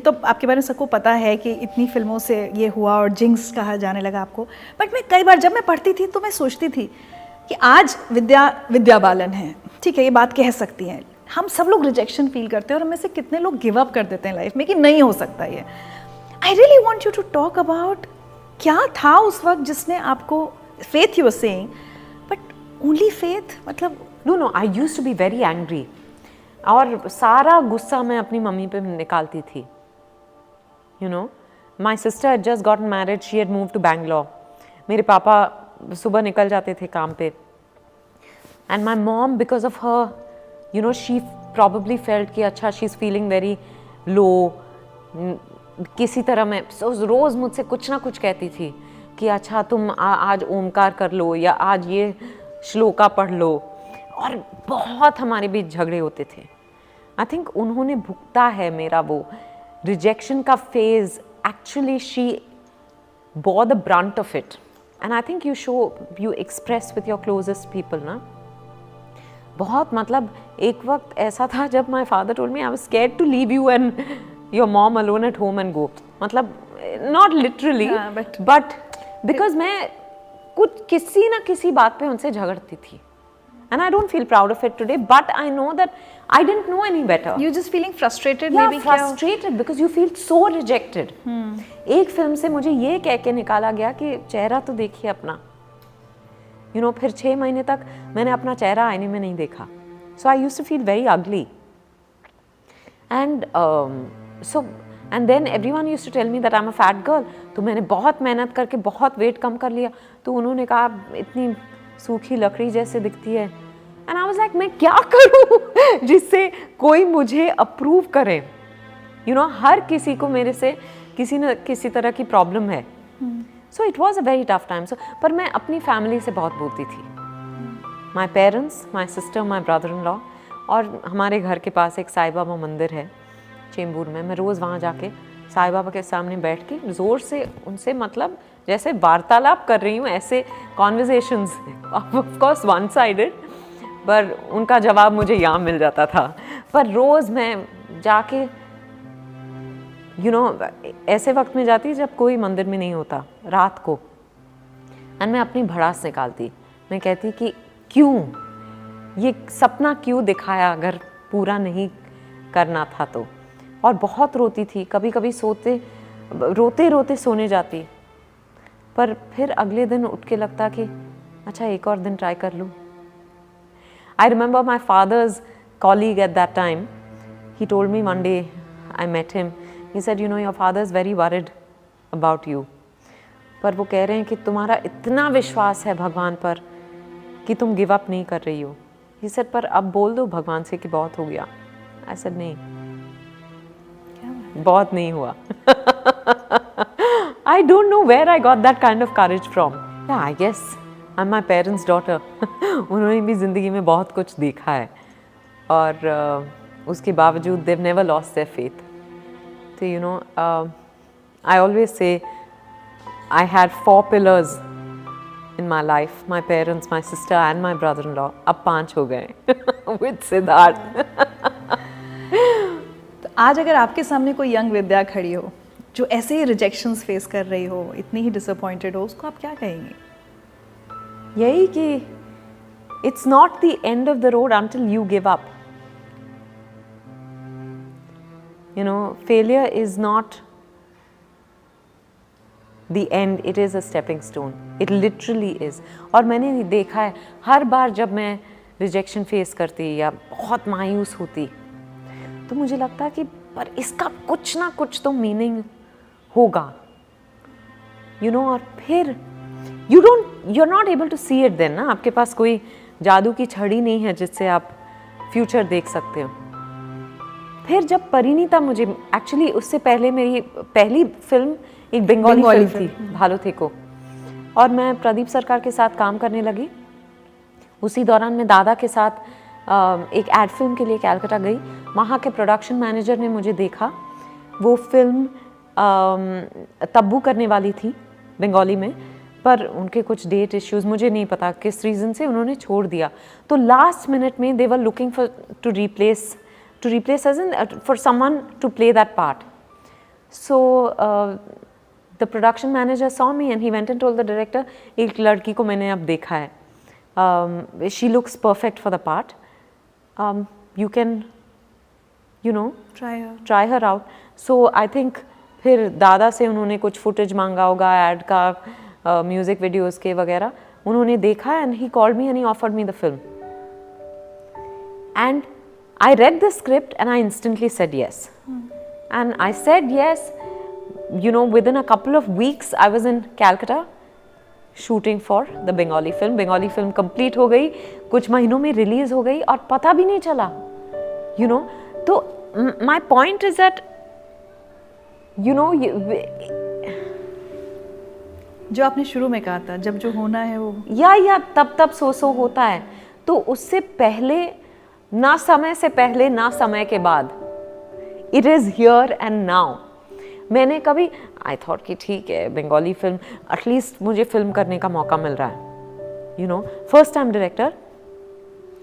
तो आपके बारे में सबको पता है कि इतनी फिल्मों से ये हुआ और जिंक्स कहा जाने लगा आपको, बट मैं कई बार जब मैं पढ़ती थी तो मैं सोचती थी कि आज विद्या बालन है, ठीक है, ये बात कह सकती हैं, हम सब लोग रिजेक्शन फील करते हैं और हमें से कितने लोग गिव अप कर देते हैं लाइफ में कि नहीं हो सकता ये। I really want you to talk about क्या था उस वक्त जिसने आपको, faith you were saying, but only faith, मतलब no I used to be very angry और सारा गुस्सा मैं अपनी मम्मी पे निकालती थी। You know, my sister had just gotten married, she had move to Bangalore, मेरे पापा सुबह निकल जाते थे काम पे, and my mom because of her, you no, she probably felt कि अच्छा she is feeling very low, किसी तरह मैं रोज़ मुझसे कुछ ना कुछ कहती थी कि अच्छा तुम आज ओमकार कर लो या आज ये श्लोका पढ़ लो, और बहुत हमारे बीच झगड़े होते थे। आई थिंक उन्होंने भुगता है मेरा वो रिजेक्शन का phase, actually she bore the brunt of it, and I think you express with your closest people ना। बहुत मतलब एक वक्त ऐसा था जब my father told me I was scared to leave you and your mom alone at home and go, मतलब not literally but because मैं कुछ किसी ना किसी बात पे उनसे झगड़ती थी, and I don't feel proud of it today, but I know that I didn't know any better. You just feeling frustrated, yeah, maybe frustrated because you feel so rejected. एक फिल्म से मुझे ये कह के निकाला गया कि चेहरा तो देखिए अपना, you know, फिर 6 महीने तक मैंने अपना चेहरा आईने में नहीं देखा, so I used to feel very ugly, and and then everyone used to tell me that I'm a fat girl. तो मैंने बहुत मेहनत करके बहुत वेट कम कर लिया, तो उन्होंने कहा इतनी सूखी लकड़ी जैसे दिखती है, एंड आई वाज लाइक मैं क्या करूं जिससे कोई मुझे अप्रूव करे, यू नो, हर किसी को मेरे से किसी न किसी तरह की प्रॉब्लम है, so it was a very tough time. So पर मैं अपनी फैमिली से बहुत बोलती थी, my parents, my sister, my brother in law, और हमारे घर के पास एक साईं बाबा मंदिर है चेंबूर में, मैं रोज़ वहाँ जाके साईं बाबा के सामने बैठ के ज़ोर से उनसे मतलब जैसे वार्तालाप कर रही हूँ, ऐसे conversations, of course one sided, पर उनका जवाब मुझे यहाँ मिल जाता था। पर रोज़ मैं जाके यू नो ऐसे वक्त में जाती जब कोई मंदिर में नहीं होता, रात को, एंड मैं अपनी भड़ास निकालती, मैं कहती कि क्यों ये सपना क्यों दिखाया अगर पूरा नहीं करना था तो, और बहुत रोती थी, कभी कभी रोते रोते सोने जाती, पर फिर अगले दिन उठ के लगता कि अच्छा एक और दिन ट्राई कर लूँ। I remember my father's colleague at that time, he told me one day, I met him, he said you know your father is very worried about you, पर वो कह रहे हैं कि तुम्हारा इतना विश्वास है भगवान पर कि तुम गिव अप नहीं कर रही हो। ही सेड पर अब बोल दो भगवान से कि बहुत हो गया। आई सेड नहीं, बहुत नहीं हुआ। I don't know where I got that kind of courage from. Yeah, I guess I'm my parents' daughter. उन्होंने भी ज़िंदगी में बहुत कुछ देखा है, और उसके बावजूद they've never lost their faith. So you know, I always say I had 4 pillars in my life: my parents, my sister, and my brother-in-law. अब 5 हो गए with Siddharth. आज अगर आपके सामने कोई यंग विद्या खड़ी हो जो ऐसे ही रिजेक्शंस फेस कर रही हो, इतनी ही डिसअपॉइंटेड हो, उसको आप क्या कहेंगे? यही कि it's not the end of the road until you give up, you know, failure is not the end, it is a stepping stone, it literally is. और मैंने देखा है हर बार जब मैं रिजेक्शन फेस करती या बहुत मायूस होती, तो मुझे लगता है कि पर इसका कुछ ना कुछ तो मीनिंग होगा, यू नो, और फिर you are not able to see it then ना, आपके पास कोई जादू की छड़ी नहीं है जिससे आप फ्यूचर देख सकते हो। फिर जब परिणीता, मुझे एक्चुअली उससे पहले मेरी पहली फिल्म एक बंगाली फिल्म थी, भालो थे को, और मैं प्रदीप सरकार के साथ काम करने लगी। उसी दौरान मैं दादा के साथ एक एड फिल्म के लिए कैलकाटा गई। वहाँ के प्रोडक्शन मैनेजर ने मुझे देखा, वो फिल्म तब्बू करने वाली थी बंगाली में, पर उनके कुछ डेट इश्यूज, मुझे नहीं पता किस रीज़न से उन्होंने छोड़ दिया। तो लास्ट मिनट में they were looking for to replace as in for someone to play that part. So the production manager saw me and he went and told the director, एक लड़की को मैंने अब देखा है, she looks perfect for the part, you can try her out. So I think फिर दादा से उन्होंने कुछ फुटेज मांगा होगा एड का, म्यूजिक वीडियोस के वगैरह, उन्होंने देखा and he called me and he offered me the film and I read the script and I instantly said yes. And I said yes, within a couple of weeks I was in Calcutta shooting for the Bengali film. Bengali film complete हो गई, कुछ महीनों में release हो गई और पता भी नहीं चला, तो my point is that, जो आपने शुरू में कहा था, जब जो होना है वो या तब सो होता है, तो उससे पहले ना समय से पहले ना समय के बाद, it is here and now. मैंने कभी आई थॉट कि ठीक है बंगाली फिल्म, एटलीस्ट मुझे फिल्म करने का मौका मिल रहा है, first time director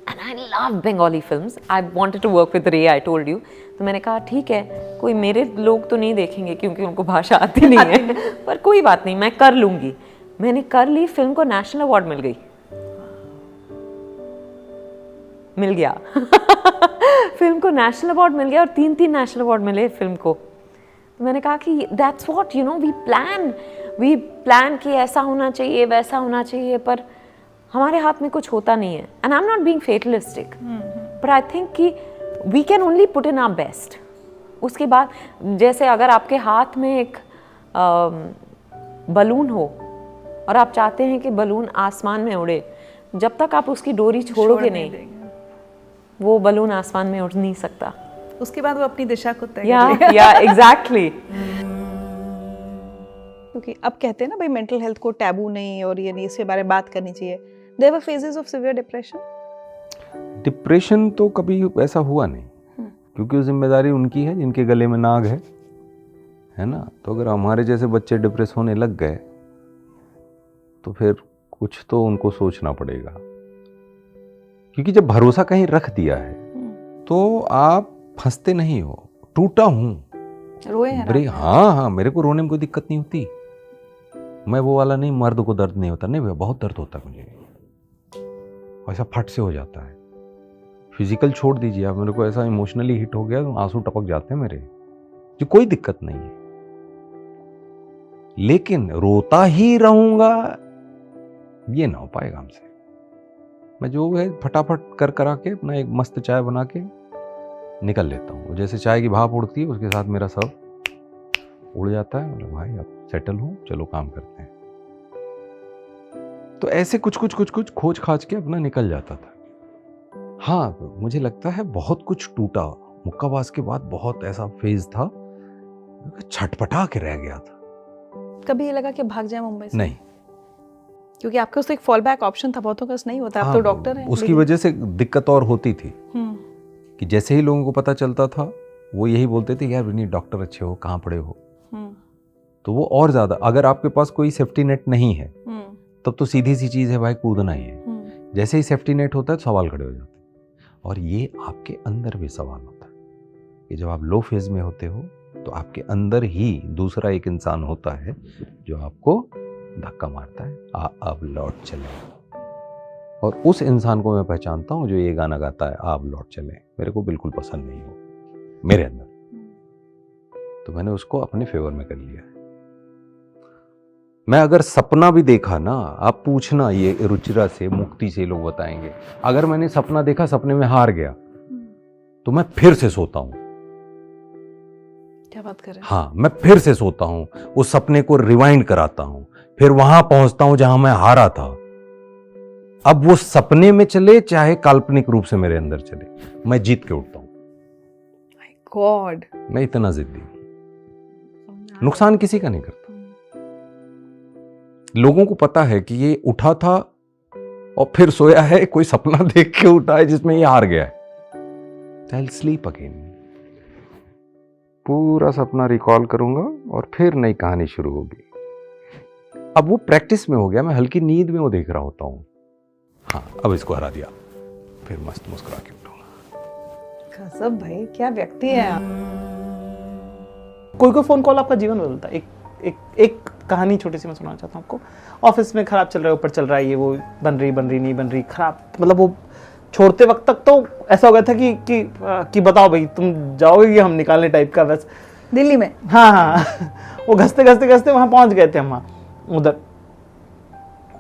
and I love Bengali films. I wanted to work with Ray, I told you. तो मैंने कहा ठीक है, कोई मेरे लोग तो नहीं देखेंगे क्योंकि उनको भाषा आती नहीं है पर कोई बात नहीं, मैं कर लूँगी. मैंने कर ली, फिल्म को नेशनल अवार्ड मिल गया फिल्म को नेशनल अवार्ड मिल गया और 3 नेशनल अवार्ड मिले फिल्म को. तो मैंने कहा कि दैट्स व्हाट वी प्लान कि ऐसा होना चाहिए वैसा होना चाहिए, पर हमारे हाथ में कुछ होता नहीं है. And I am not being fatalistic, but I think कि we can only put in our best. उसके बाद जैसे अगर आपके हाथ में एक बलून हो और आप चाहते हैं कि बलून आसमान में उड़े, जब तक आप उसकी डोरी छोड़ोगे नहीं, वो बलून आसमान में उड़ नहीं सकता. उसके बाद वो अपनी दिशा को तय या एग्जैक्टली. क्योंकि अब कहते हैं ना भाई मेंटल हेल्थ को टैबू नहीं और ये नहीं, इसके बारे में बात करनी चाहिए. There were phases of severe depression. Depression तो कभी ऐसा हुआ नहीं, क्योंकि जिम्मेदारी उनकी है जिनके गले में नाग है ना. तो अगर हमारे जैसे बच्चे डिप्रेस होने लग गए तो फिर कुछ तो उनको सोचना पड़ेगा, क्योंकि जब भरोसा कहीं रख दिया है तो आप फंसते नहीं हो. टूटा हूं, रोए हैं हाँ, मेरे को रोने में कोई दिक्कत नहीं होती. मैं वो वाला नहीं, मर्द को दर्द नहीं होता, नहीं भैया बहुत दर्द होता है मुझे, ऐसा फट से हो जाता है. फिजिकल छोड़ दीजिए आप, मेरे को ऐसा इमोशनली हिट हो गया तो आंसू टपक जाते हैं मेरे, जो कोई दिक्कत नहीं है. लेकिन रोता ही रहूंगा ये ना हो पाएगा हमसे. मैं जो है फटाफट करा के अपना एक मस्त चाय बना के निकल लेता हूँ. जैसे चाय की भाप उड़ती है उसके साथ मेरा सब उड़ जाता है. मतलब भाई अब सेटल हो, चलो काम करते हैं. तो ऐसे कुछ खोज खाज के अपना निकल जाता था. हाँ, मुझे लगता है बहुत कुछ टूटा. मुक्काबाज के बाद बहुत ऐसा फेज था, छटपटा के रह गया था. कभी ये लगा कि भाग जाए मुंबई से? नहीं, क्योंकि आपके पास तो एक फॉल बैक ऑप्शन था, बहुतों का नहीं होता. आप तो डॉक्टर हैं. उसकी वजह से दिक्कत और होती थी कि जैसे ही लोगों को पता चलता था वो यही बोलते थे यार विनीत डॉक्टर अच्छे हो, कहाँ पढ़े हो. तो वो और ज्यादा, अगर आपके पास कोई सेफ्टी नेट नहीं है तब तो सीधी सी चीज है भाई, कूदना ही है. जैसे ही सेफ्टी नेट होता है तो सवाल खड़े हो जाते हैं. और ये आपके अंदर भी सवाल होता है कि जब आप लो फेज में होते हो तो आपके अंदर ही दूसरा एक इंसान होता है जो आपको धक्का मारता है, अब लौट चले. और उस इंसान को मैं पहचानता हूँ जो ये गाना गाता है, आप लौट चले. मेरे को बिल्कुल पसंद नहीं हो मेरे अंदर, तो मैंने उसको अपने फेवर में कर लिया है. मैं अगर सपना भी देखा ना, आप पूछना ये रुचिरा से, मुक्ति से, लोग बताएंगे. अगर मैंने सपना देखा, सपने में हार गया, तो मैं फिर से सोता हूँ. क्या बात कर रहे हैं? हाँ, मैं फिर से सोता हूँ, उस सपने को रिवाइंड कराता हूँ, फिर वहां पहुंचता हूं जहां मैं हारा था. अब वो सपने में चले चाहे काल्पनिक रूप से मेरे अंदर चले, मैं जीत के उठता हूं. माय गॉड, मैं इतना जिद्दी हूं, नुकसान किसी का नहीं करता. लोगों को पता है कि ये उठा था और फिर सोया है, कोई सपना देख के उठा है जिसमें ये हार गया है. I'll sleep again. पूरा सपना रिकॉल करूंगा और फिर नई कहानी शुरू होगी. अब वो प्रैक्टिस में हो गया, मैं हल्की नींद में वो देख रहा होता हूँ. हाँ, अब इसको हरा दिया, फिर मस्त मुस्कुरा के उठूंगा. गजब भाई, क्या व्यक्ति है आप. कोई कोई फ़ोन कॉल आपका जीवन बदलता है। एक कहानी छोटी सी मैं सुनाना चाहता हूँ आपको। ऑफिस में खराब चल रहा है, ऊपर चल रहा है, ये वो बन रही नहीं बन रही, खराब, मतलब वो छोड़ते वक्त तक तो ऐसा हो गया था कि बताओ भाई तुम जाओगे कि हम निकालने टाइप का, बस दिल्ली में। हाँ वो घसते वहां पहुंच गए थे हम, वहाँ उधर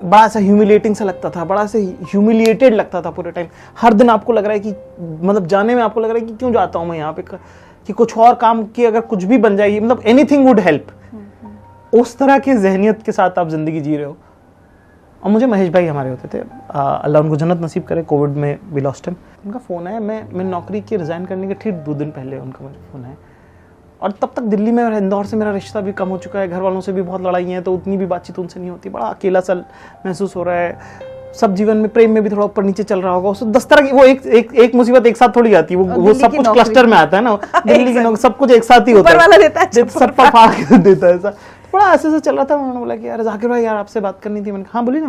बड़ा सा ह्यूमिलेटिंग सा लगता था, बड़ा से ह्यूमिलिएटेड लगता था पूरे टाइम। हर दिन आपको लग रहा है कि मतलब जाने में आपको लग रहा है कि क्यों जाता हूँ मैं यहाँ पे, कि कुछ और काम की अगर कुछ भी बन जाएगी, मतलब एनीथिंग वुड हेल्प। उस तरह की जहनियत के साथ आप जिंदगी जी रहे हो। और मुझे महेश भाई हमारे होते थे, अल्लाह उनको जन्नत नसीब करे, कोविड में वी लॉस्ट हिम। उनका फ़ोन है, मैं नौकरी के रिज़ाइन करने के ठीक 2 दिन पहले उनका मुझे फ़ोन है। और तब तक दिल्ली में और इंदौर से मेरा रिश्ता भी कम हो चुका है, घर वालों से भी बहुत लड़ाई है, तो उतनी भी बातचीत उनसे नहीं होती, बड़ा अकेला सा महसूस हो रहा है। सब जीवन में प्रेम में भी थोड़ा ऊपर नीचे चल रहा होगा, उसमें 10 तरह की वो एक मुसीबत एक साथ थोड़ी आती है, वो सब कुछ क्लस्टर में आता है ना। दिल्ली की नौकरी सब कुछ एक साथ ही होता है, वाला देता है, सब पर फाड़ के देता है ऐसा। बड़ा ऐसे चल रहा था। उन्होंने बोला कि यार जाकिर भाई यार आपसे बात करनी थी। मैंने कहा हाँ बोली ना।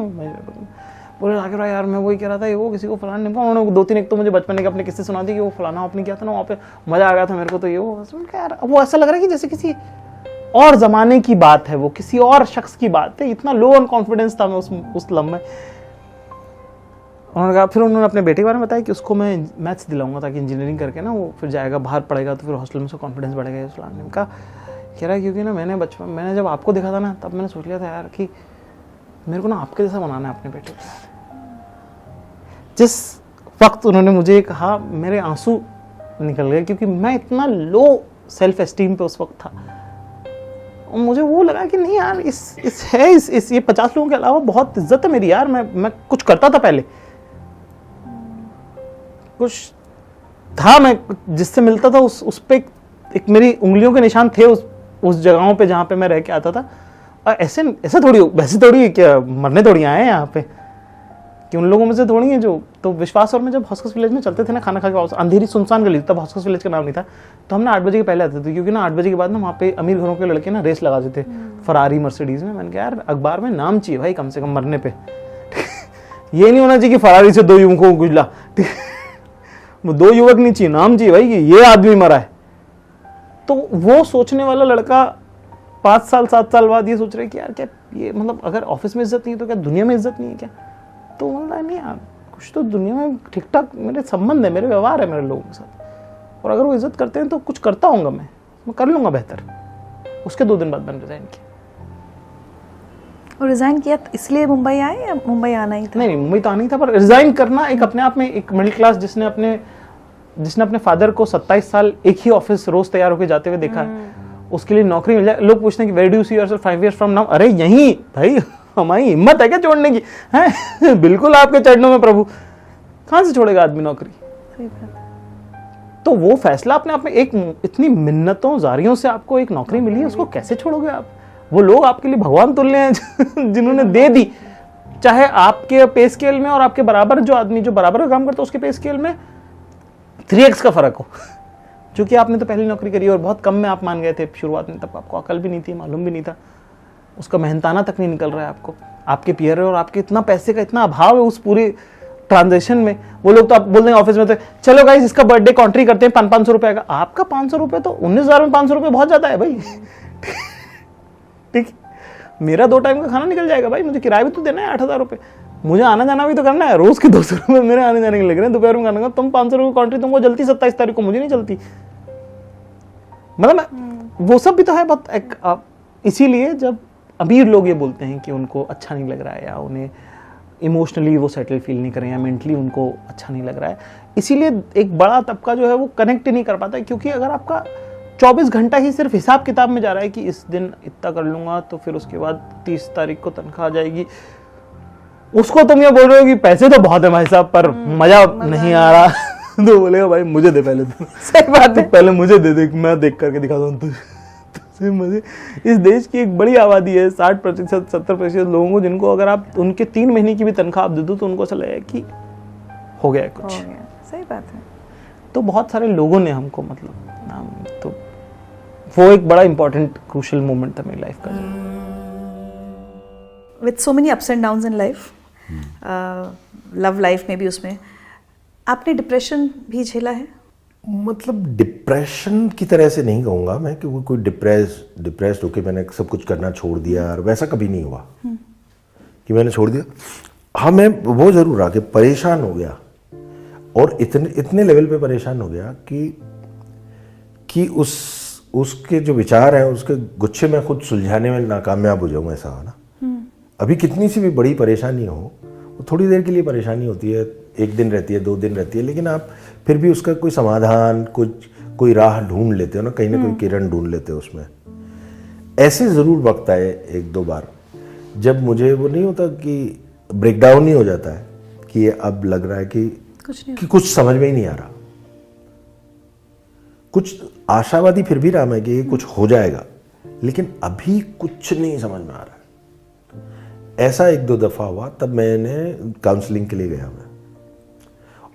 बोले जाकिर भाई यार मैं वही कह रहा था, ये वो किसी को फलाना नहीं। उन्होंने 2-3 एक तो मुझे बचपन के अपने किस्से सुना दी कि वो फलाना आपने किया था ना, वहाँ पे मजा आ गया था मेरे को, तो ये वो यार वो ऐसा लग रहा है कि जैसे किसी और जमाने की बात है, वो किसी और शख्स की बात है। इतना लो ऑन कॉन्फिडेंस था मैं उस लम्हे। उन्होंने कहा, फिर उन्होंने अपने बेटे के बारे में बताया कि उसको मैं मैथ्स दिलाऊंगा ताकि इंजीनियरिंग करके ना वो फिर जाएगा बाहर पढ़ेगा, तो फिर हॉस्टल में उसका कॉन्फिडेंस बढ़ेगा। ने कहा कह रहा है क्योंकि ना मैंने जब आपको देखा था ना, तब मैंने सोच लिया था यार कि मेरे को ना आपके जैसा बनाना है अपने बेटे को। जिस वक्त उन्होंने मुझे कहा मेरे आंसू निकल गए, क्योंकि मैं इतना लो सेल्फ एस्टीम पे उस वक्त था। और मुझे वो लगा कि नहीं यार ये 50 लोगों के अलावा बहुत इज्जत है मेरी यार। मैं कुछ करता था पहले, कुछ था, मैं जिससे मिलता था उस पे एक मेरी उंगलियों के निशान थे उस जगहों पे जहाँ पे मैं रह के आता था। और ऐसे वैसे थोड़ी क्या मरने थोड़ी आए हैं यहाँ पे, कि उन लोगों में से थोड़ी है जो। तो विश्वास और में जब हॉस्कस विलेज में चलते थे ना खाना खा के, अंधेरी सुनसान गली, तब हॉस्कस विलेज का नाम नहीं था, तो हमने 8 बजे के पहले आते थे, क्योंकि ना 8 बजे के बाद ना वहाँ पे अमीर घरों के लड़के ना रेस लगाते थे फरारी मर्सिडीज में। मैंने कहा यार अखबार में नाम चाहिए भाई कम से कम मरने पे। ये नहीं होना चाहिए कि फरारी से 2 युवकों को गुजला, वो 2 युवक नहीं चाहिए, नाम चाहिए भाई कि ये आदमी मरा है। तो वो सोचने वाला लड़का 5 साल 7 साल बाद ये सोच रहा है कि यार क्या ये, मतलब अगर ऑफिस में इज्जत नहीं है तो क्या दुनिया में इज्जत नहीं है क्या? तो मतलब नहीं यार, कुछ तो दुनिया में ठीक ठाक मेरे संबंध है, मेरे व्यवहार है मेरे लोगों के साथ, और अगर वो इज्जत करते हैं तो कुछ करता हूँगा मैं कर लूँगा बेहतर। उसके 2 दिन बाद मैंने रिजाइन किया। और रिजाइन किया इसलिए मुंबई आए या मुंबई आना ही था? नहीं मुंबई तो आना ही था, पर रिजाइन करना एक अपने आप में एक मिडिल क्लास जिसने अपने फादर को 27 साल एक ही ऑफिस रोज तैयार होकर जाते हुए देखा है, उसके लिए नौकरी मिल जाए। लोग पूछते हैं कि where do you see yourself 5 years from now? अरे यहीं भाई, हमारी हिम्मत है क्या छोड़ने की? हैं बिल्कुल आपके चरणों में प्रभु। कहां से छोड़ेगा आदमी नौकरी? सही बात। तो वो फैसला अपने आप में, एक इतनी मिन्नतों जारियों से आपको एक नौकरी मिली है, उसको कैसे छोड़ोगे आप? वो लोग आपके लिए भगवान तुल्य हैं जिन्होंने दे दी, चाहे आपके पे स्केल में और आपके बराबर जो आदमी जो बराबर का काम करता है उसके पे स्केल में 3x का फर्क हो। जो कि आपने तो पहली नौकरी करी और बहुत कम में आप मान गए थे शुरुआत में, तब आपको अकल भी नहीं थी, मालूम भी नहीं था, उसका मेहनताना तक नहीं निकल रहा है आपको, आपके पियर और आपके इतना पैसे का इतना अभाव है उस पूरे ट्रांजेक्शन में। वो लोग तो आप बोल देंगे ऑफिस में, तो चलो गाइस इसका बर्थडे कॉन्ट्री करते हैं 500 रुपए का। आपका 500 रुपए तो 19,000 में 500 रुपए बहुत ज्यादा है भाई। ठीक, मेरा 2 टाइम का खाना निकल जाएगा भाई, मुझे किराया भी तो देना है 8,000 रुपए, मुझे आना जाना भी तो करना है, रोज के 200 रुपए मेरे आने जाने के लग रहे हैं, दोपहर में खाने का। तुम 500 रुपए कॉन्ट्री तुमको जलती 27 तारीख को, मुझे नहीं चलती। मतलब वो सब भी तो है बहुत। इसीलिए जब अमीर लोग ये बोलते हैं कि उनको अच्छा नहीं लग रहा है, या उन्हें इमोशनली वो सेटल फील नहीं कर रहे हैं, या मेंटली उनको अच्छा नहीं लग रहा है, इसीलिए एक बड़ा तबका जो है वो कनेक्ट ही नहीं कर पाता है। क्योंकि अगर आपका 24 घंटा ही सिर्फ हिसाब किताब में जा रहा है कि इस दिन इतना कर लूंगा तो फिर उसके बाद 30 तारीख को तनख्वाह आ जाएगी, उसको तुम ये बोल रहे हो कि पैसे तो बहुत है भाई साहब पर मजा नहीं आ रहा, तो बोलेगा भाई मुझे दे पहले, तो सही बात है, पहले मुझे दे, मैं देख करके दिखाता हूँ तुझे मजे। इस देश की एक बड़ी आबादी है, 60% 70% लोगों को, जिनको अगर आप उनके 3 महीने की भी तनख्वाह आप दे दो तो उनको ऐसा लगेगा कि हो गया कुछ। सही बात है। तो बहुत सारे लोगों ने हमको, मतलब तो वो एक बड़ा इंपॉर्टेंट क्रूशियल मोमेंट था मेरी लाइफ का। With so many ups and downs in life, love life में भी, उसमें आपने डिप्रेशन भी झेला है? मतलब डिप्रेशन की तरह से नहीं कहूँगा मैं कि वो कोई डिप्रेस्ड होके मैंने सब कुछ करना छोड़ दिया, और वैसा कभी नहीं हुआ कि मैंने छोड़ दिया। हाँ, मैं वो ज़रूर आके परेशान हो गया, और इतने लेवल पे परेशान हो गया कि उसके जो विचार हैं उसके गुच्छे में खुद सुलझाने में नाकामयाब हो जाऊँ, ऐसा हो ना। अभी कितनी सी भी बड़ी परेशानी हो, वो थोड़ी देर के लिए परेशानी होती है, 1 दिन रहती है, 2 दिन रहती है, लेकिन आप फिर भी उसका कोई समाधान, कोई राह ढूंढ लेते हो ना कोई किरण ढूंढ लेते हो उसमें। ऐसे ज़रूर वक्त आए 1-2 बार जब मुझे वो नहीं होता कि ब्रेकडाउन नहीं हो जाता है कि ये अब लग रहा है कि कुछ समझ में ही नहीं आ रहा। कुछ आशावादी फिर भी रहा मैं कि ये कुछ हो जाएगा, लेकिन अभी कुछ नहीं समझ में आ रहा है। ऐसा 1-2 दफ़ा हुआ, तब मैंने काउंसलिंग के लिए गया मैं,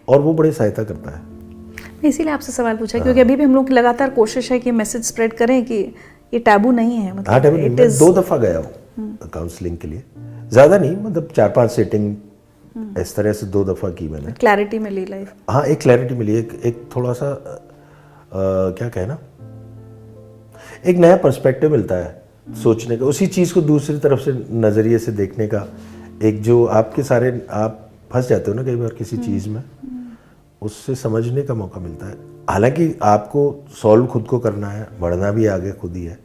और वो बड़ी सहायता करता है। मैं इसीलिए आपसे सवाल पूछा क्योंकि अभी भी हम लोग की लगातार कोशिश है कि मैसेज स्प्रेड करें कि ये टैबू नहीं है। मतलब हाँ, टैबू नहीं। मैं 2 दफ़ा गया हूँ काउंसलिंग के लिए, ज़्यादा नहीं, मतलब 4-5 सेटिंग इस तरह से 2 दफ़ा की मैंने। क्लैरिटी मिली लाइफ। हाँ, एक क्लैरिटी मिली, एक थोड़ा सा क्या कहना, एक नया पर्सपेक्टिव मिलता है सोचने का, उसी चीज़ को दूसरी तरफ से नज़रिए से देखने का। एक जो आपके सारे आप फंस जाते हो ना कई बार किसी चीज़ में, उससे समझने का मौका मिलता है। हालांकि आपको सॉल्व खुद को करना है, बढ़ना भी आगे खुद ही है,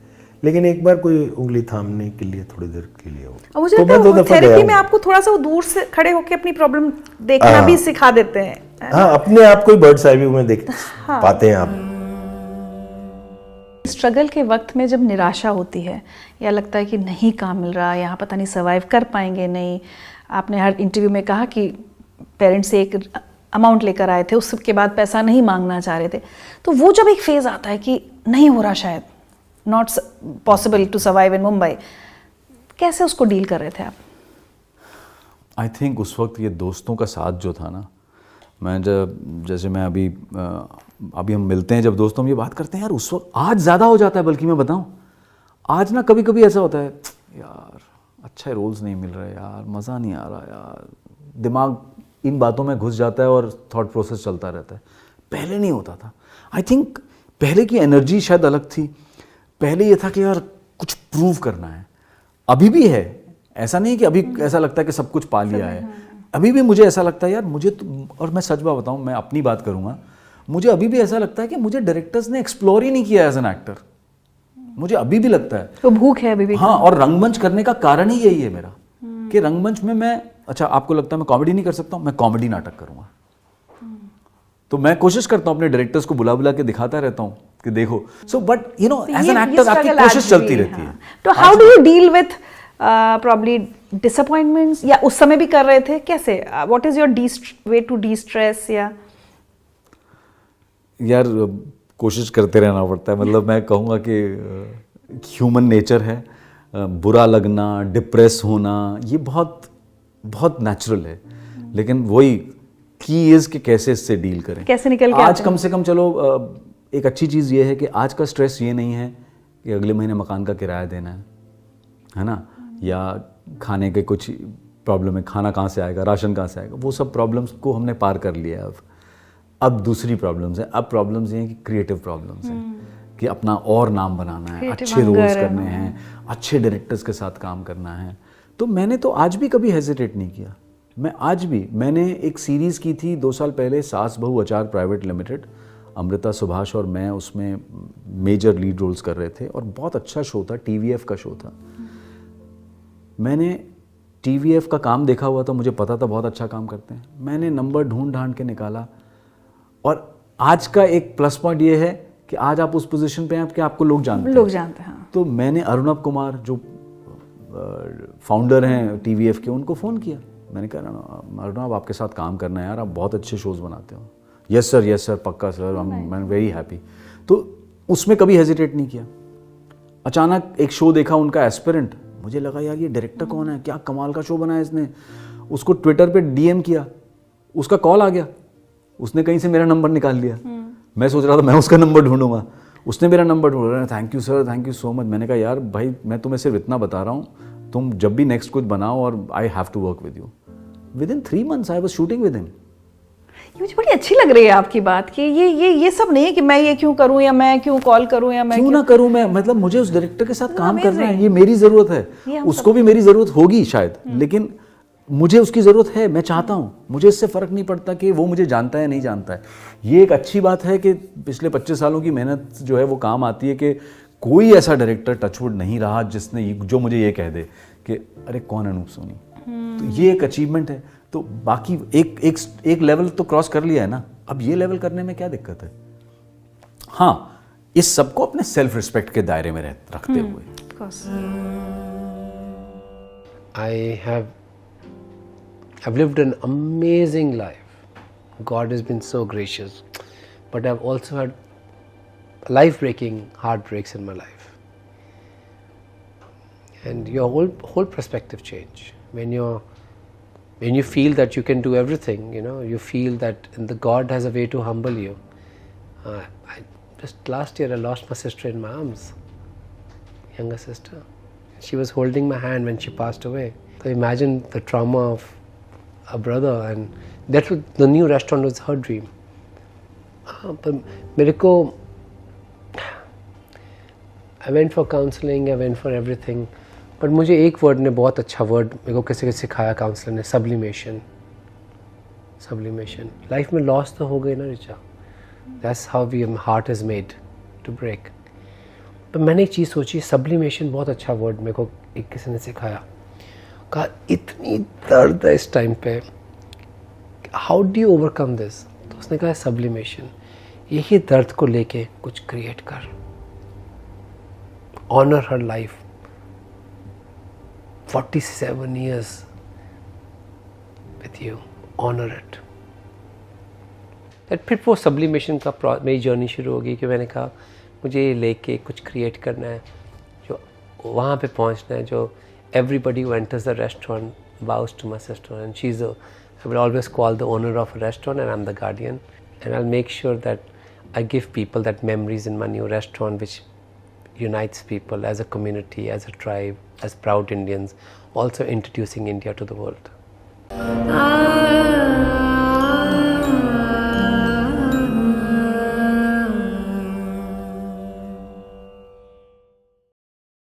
लेकिन एक बार कोई उंगली थामने के लिए थोड़ी देर के लिए हो। मुझे लगता है थेरेपी में आपको थोड़ा सा वो दूर से खड़े होकर अपनी प्रॉब्लम देखना भी सिखा देते हैं। हाँ, अपने आप को बर्ड्स आई व्यू में देख पाते हैं आप। स्ट्रगल के वक्त में जब निराशा होती है या लगता है कि नहीं काम मिल रहा, यहाँ पता नहीं सर्वाइव कर पाएंगे नहीं, आपने हर इंटरव्यू में कहा कि पेरेंट्स से एक अमाउंट लेकर आए थे, उसके बाद पैसा नहीं मांगना चाह रहे थे, तो वो जब एक फेज आता है कि नहीं हो रहा, शायद not possible to survive in Mumbai, कैसे उसको डील कर रहे थे आप? आई थिंक उस वक्त ये दोस्तों का साथ जो था ना, मैं जैसे मैं अभी हम मिलते हैं जब दोस्तों हम ये बात करते हैं यार, उस वक्त आज ज़्यादा हो जाता है, बल्कि मैं बताऊं आज ना कभी कभी ऐसा होता है यार अच्छे रोल्स नहीं मिल रहे यार, मज़ा नहीं आ रहा यार, दिमाग इन बातों में घुस जाता है और थॉट प्रोसेस चलता रहता है। पहले नहीं होता था। आई थिंक पहले की एनर्जी शायद अलग थी। पहले ये था कि यार कुछ प्रूव करना है, अभी भी है, ऐसा नहीं कि अभी ऐसा लगता है कि सब कुछ पा लिया है। अभी भी मुझे ऐसा लगता है यार मुझे और मैं सच बात बताऊं, मैं अपनी बात करूंगा, मुझे अभी भी ऐसा लगता है कि मुझे डायरेक्टर्स ने एक्सप्लोर ही नहीं किया एज एन एक्टर। मुझे अभी भी लगता है तो भूख है अभी भी। हाँ, और रंगमंच करने का कारण ही यही है मेरा कि रंगमंच में मैं, अच्छा आपको लगता है मैं कॉमेडी नहीं कर सकता हूँ, मैं कॉमेडी नाटक करूंगा। तो मैं कोशिश करता हूँ अपने डायरेक्टर्स को बुला बुला के दिखाता रहता हूँ कि देखो। So but you know as an actor आपकी कोशिश चलती रहती है। तो how do you deal with probably disappointments, या उस समय भी कर रहे थे कैसे? What is your way to destress? या यार कोशिश करते रहना पड़ता है। मतलब मैं कहूँगा कि ह्यूमन नेचर है, बुरा लगना, डिप्रेस होना, ये बहुत बहुत नेचुरल है। लेकिन वही की इज़ कि कैसे इससे डील करें, कैसे निकल के आज कम से कम चलो एक अच्छी चीज़ ये है कि आज का स्ट्रेस ये नहीं है कि अगले महीने मकान का किराया देना है ना, या खाने के कुछ प्रॉब्लम है, खाना कहाँ से आएगा, राशन कहाँ से आएगा, वो सब प्रॉब्लम्स को हमने पार कर लिया है। अब दूसरी प्रॉब्लम्स हैं। अब प्रॉब्लम्स ये हैं कि क्रिएटिव प्रॉब्लम्स हैं कि अपना और नाम बनाना है, अच्छे रोल्स करने हैं, अच्छे डायरेक्टर्स के साथ काम करना है। तो मैंने तो आज भी कभी हेजिटेट नहीं किया। मैंने एक सीरीज़ की थी 2 साल पहले, सास बहू अचार प्राइवेट लिमिटेड, अमृता सुभाष और मैं उसमें मेजर लीड रोल्स कर रहे थे और बहुत अच्छा शो था, TVF का शो था। मैंने TVF का काम देखा हुआ था, मुझे पता था बहुत अच्छा काम करते हैं। मैंने नंबर ढूंढ ढांड के निकाला, और आज का एक प्लस पॉइंट ये है कि आज आप उस पोजीशन पे हैं कि आपको लोग जानते हैं। हाँ। तो मैंने अरुणव कुमार जो फाउंडर हैं TVF के, उनको फ़ोन किया। मैंने कहा अरुणव आपके साथ काम करना है यार, आप बहुत अच्छे शोज़ बनाते हो। यस सर पक्का sir, I am very happy. तो उसमें कभी हेजिटेट नहीं किया। अचानक एक शो देखा उनका एस्पिरेंट, मुझे लगा यार ये डायरेक्टर कौन है, क्या कमाल का शो बनाया इसने। उसको ट्विटर पे DM किया, उसका कॉल आ गया, उसने कहीं से मेरा नंबर निकाल लिया। मैं सोच रहा था मैं उसका नंबर ढूंढूंगा, उसने मेरा नंबर ढूंढा। Thank you sir, thank you so much. मैंने कहा यार भाई मैं तुम्हें सिर्फ इतना बता रहा हूँ, तुम जब भी नेक्स्ट कुछ बनाओ और I have to work with you. Within 3 months I was shooting with him. ये मुझे बड़ी अच्छी लग रही है आपकी बात कि ये सब नहीं है कि मैं ये क्यों करूं या मैं क्यों कॉल करूं या मैं क्यों ना करूं मैं, मतलब मुझे उस डायरेक्टर के साथ काम करना है, amazing. ये मेरी ज़रूरत ये है, हम उसको भी मेरी ज़रूरत होगी शायद, लेकिन मुझे उसकी ज़रूरत है, मैं चाहता हूँ, मुझे इससे फ़र्क नहीं पड़ता कि वो मुझे जानता है नहीं जानता है। ये एक अच्छी बात है कि पिछले 25 सालों की मेहनत जो है वो काम आती है कि कोई ऐसा डायरेक्टर टचवुड नहीं रहा जिसने जो मुझे ये कह दे कि अरे कौन अनूप सोनी। तो ये एक अचीवमेंट है। तो बाकी एक लेवल तो क्रॉस कर लिया है ना, अब ये लेवल करने में क्या दिक्कत है। हाँ, इस सबको अपने सेल्फ रिस्पेक्ट के दायरे में रखते हुए। I've lived an amazing life. God has been so gracious. But I've also had life-breaking heartbreaks in my life. And your whole perspective change. When you feel that you can do everything, you feel that the God has a way to humble you. Just last year I lost my sister in my arms, younger sister. She was holding my hand when she passed away. So imagine the trauma of a brother, and that was the new restaurant was her dream. But मेरे को I went for counseling, I went for everything, but मुझे एक word ने बहुत अच्छा word मेरे को किसी ने सिखाया काउंसलर ने, sublimation. Sublimation. लाइफ में लॉस तो हो गई ना Richa. That's how our heart is made to break. तो मैंने एक चीज़ सोची, sublimation बहुत अच्छा वर्ड मेरे को एक किसी ने सिखाया. कहा इतनी दर्द है इस टाइम पे, how do you overcome this? तो उसने कहा सब्लिमेशन, यही दर्द को लेके कुछ क्रिएट कर, honour her life, 47 years with you, honor it. फिर वो सब्लिमेशन का मेरी जर्नी शुरू होगी कि मैंने कहा मुझे ये लेके कुछ क्रिएट करना है, जो वहाँ पे पहुँचना है, जो everybody who enters the restaurant bows to my sister, and I will always call the owner of a restaurant, and I'm the guardian, and I'll make sure that I give people that memories in my new restaurant which unites people as a community, as a tribe, as proud Indians, also introducing India to the world.